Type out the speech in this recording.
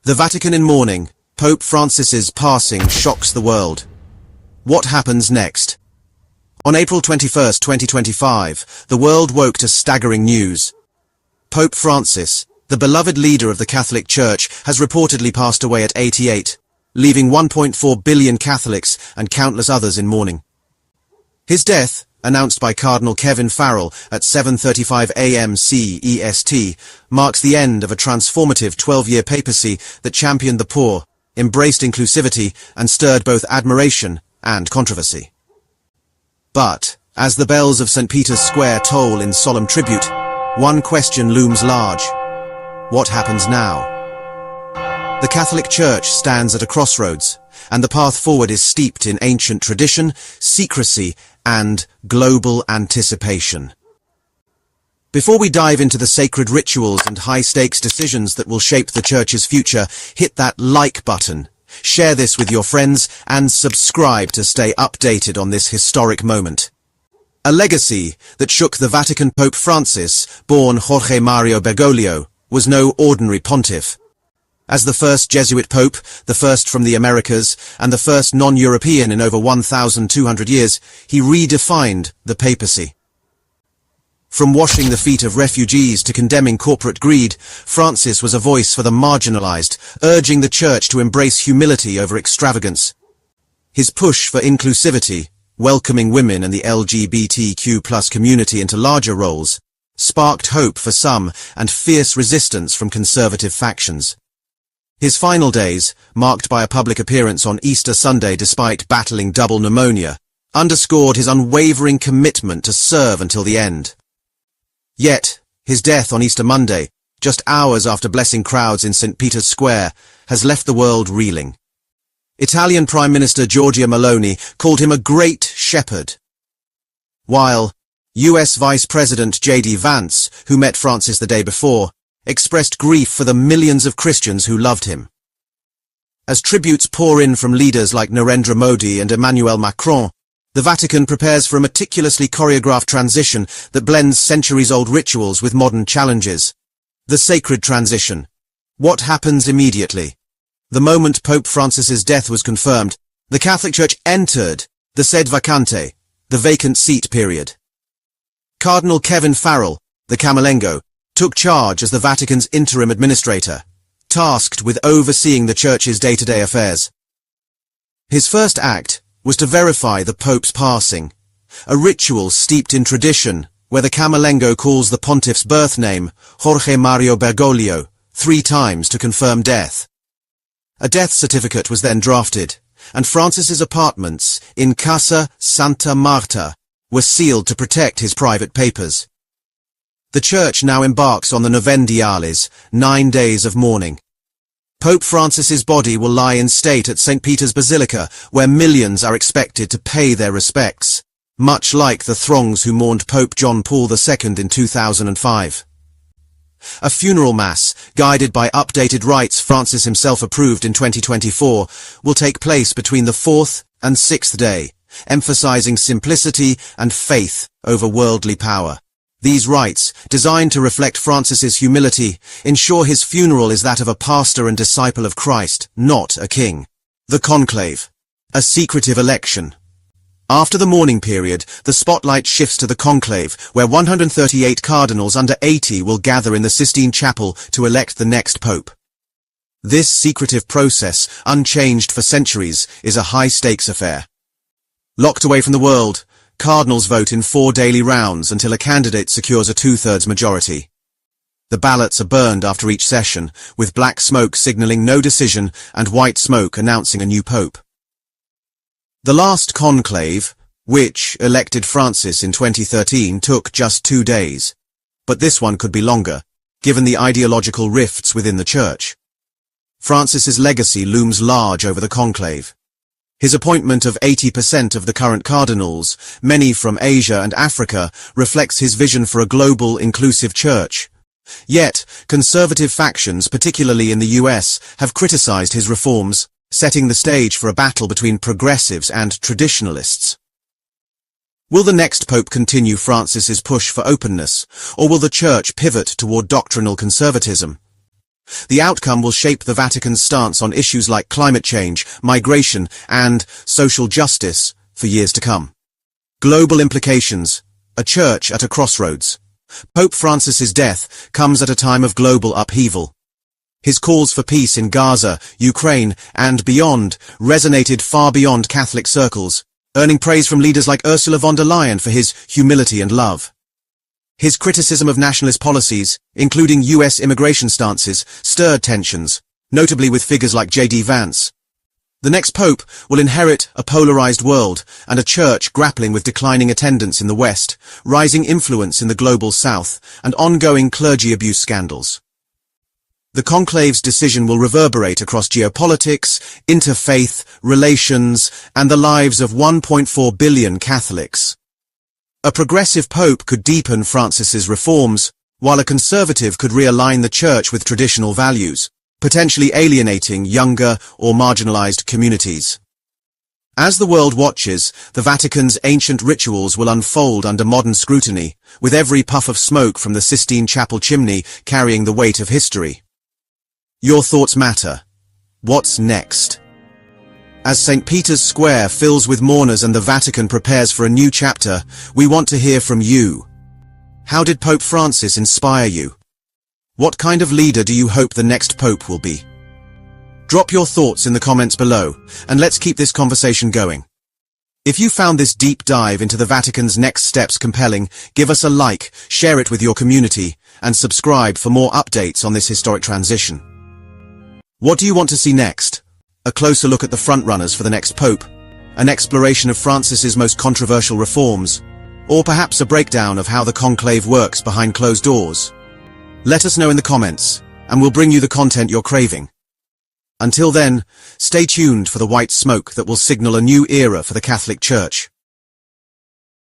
The Vatican in mourning. Pope Francis's passing shocks the world. What happens next? On April 21, 2025, the world woke to staggering news. Pope Francis, the beloved leader of the Catholic Church, has reportedly passed away at 88, leaving 1.4 billion Catholics and countless others in mourning. His death, announced by Cardinal Kevin Farrell at 7:35 a.m. CEST, marks the end of a transformative 12-year papacy that championed the poor, embraced inclusivity, and stirred both admiration and controversy. But, as the bells of St. Peter's Square toll in solemn tribute, one question looms large. What happens now? The Catholic Church stands at a crossroads, and the path forward is steeped in ancient tradition, secrecy, and global anticipation. Before we dive into the sacred rituals and high-stakes decisions that will shape the Church's future, hit that like button, share this with your friends, and subscribe to stay updated on this historic moment. A legacy that shook the Vatican. Pope Francis, born Jorge Mario Bergoglio, was no ordinary pontiff. As the first Jesuit pope, the first from the Americas, and the first non-European in over 1,200 years, he redefined the papacy. From washing the feet of refugees to condemning corporate greed, Francis was a voice for the marginalized, urging the Church to embrace humility over extravagance. His push for inclusivity, welcoming women and the LGBTQ+ community into larger roles, sparked hope for some and fierce resistance from conservative factions. His final days, marked by a public appearance on Easter Sunday despite battling double pneumonia, underscored his unwavering commitment to serve until the end. Yet, his death on Easter Monday, just hours after blessing crowds in St. Peter's Square, has left the world reeling. Italian Prime Minister Giorgia Meloni called him a great shepherd, while US Vice President J.D. Vance, who met Francis the day before, expressed grief for the millions of Christians who loved him. As tributes pour in from leaders like Narendra Modi and Emmanuel Macron, the Vatican prepares for a meticulously choreographed transition that blends centuries-old rituals with modern challenges. The sacred transition. What happens immediately? The moment Pope Francis's death was confirmed, the Catholic Church entered the sede vacante, the vacant seat period. Cardinal Kevin Farrell, the Camerlengo, took charge as the Vatican's interim administrator, tasked with overseeing the Church's day-to-day affairs. His first act was to verify the Pope's passing, a ritual steeped in tradition where the Camerlengo calls the pontiff's birth name, Jorge Mario Bergoglio, 3 times to confirm death. A death certificate was then drafted, and Francis's apartments in Casa Santa Marta were sealed to protect his private papers. The Church now embarks on the Novendiales, 9 days of mourning. Pope Francis's body will lie in state at St. Peter's Basilica, where millions are expected to pay their respects, much like the throngs who mourned Pope John Paul II in 2005. A funeral mass, guided by updated rites Francis himself approved in 2024, will take place between the 4th and 6th day, emphasizing simplicity and faith over worldly power. These rites, designed to reflect Francis's humility, ensure his funeral is that of a pastor and disciple of Christ, not a king. The conclave. A secretive election. After the mourning period, the spotlight shifts to the conclave, where 138 cardinals under 80 will gather in the Sistine Chapel to elect the next pope. This secretive process, unchanged for centuries, is a high-stakes affair. Locked away from the world, cardinals vote in 4 daily rounds until a candidate secures a 2/3 majority. The ballots are burned after each session, with black smoke signaling no decision and white smoke announcing a new pope. The last conclave, which elected Francis in 2013, took just 2 days. But this one could be longer, given the ideological rifts within the Church. Francis's legacy looms large over the conclave. His appointment of 80% of the current cardinals, many from Asia and Africa, reflects his vision for a global, inclusive church. Yet, conservative factions, particularly in the US, have criticized his reforms, setting the stage for a battle between progressives and traditionalists. Will the next pope continue Francis's push for openness, or will the Church pivot toward doctrinal conservatism? The outcome will shape the Vatican's stance on issues like climate change, migration, and social justice for years to come. Global implications. A church at a crossroads. Pope Francis's death comes at a time of global upheaval. His calls for peace in Gaza, Ukraine, and beyond resonated far beyond Catholic circles, earning praise from leaders like Ursula von der Leyen for his humility and love. His criticism of nationalist policies, including US immigration stances, stirred tensions, notably with figures like J.D. Vance. The next pope will inherit a polarized world and a church grappling with declining attendance in the West, rising influence in the global South, and ongoing clergy abuse scandals. The conclave's decision will reverberate across geopolitics, interfaith, relations, and the lives of 1.4 billion Catholics. A progressive pope could deepen Francis's reforms, while a conservative could realign the church with traditional values, potentially alienating younger or marginalized communities. As the world watches, the Vatican's ancient rituals will unfold under modern scrutiny, with every puff of smoke from the Sistine Chapel chimney carrying the weight of history. Your thoughts matter. What's next? As St. Peter's Square fills with mourners and the Vatican prepares for a new chapter, we want to hear from you. How did Pope Francis inspire you? What kind of leader do you hope the next pope will be? Drop your thoughts in the comments below, and let's keep this conversation going. If you found this deep dive into the Vatican's next steps compelling, give us a like, share it with your community, and subscribe for more updates on this historic transition. What do you want to see next? A closer look at the frontrunners for the next pope? An exploration of Francis's most controversial reforms? Or perhaps a breakdown of how the conclave works behind closed doors? Let us know in the comments, and we'll bring you the content you're craving. Until then, stay tuned for the white smoke that will signal a new era for the Catholic Church.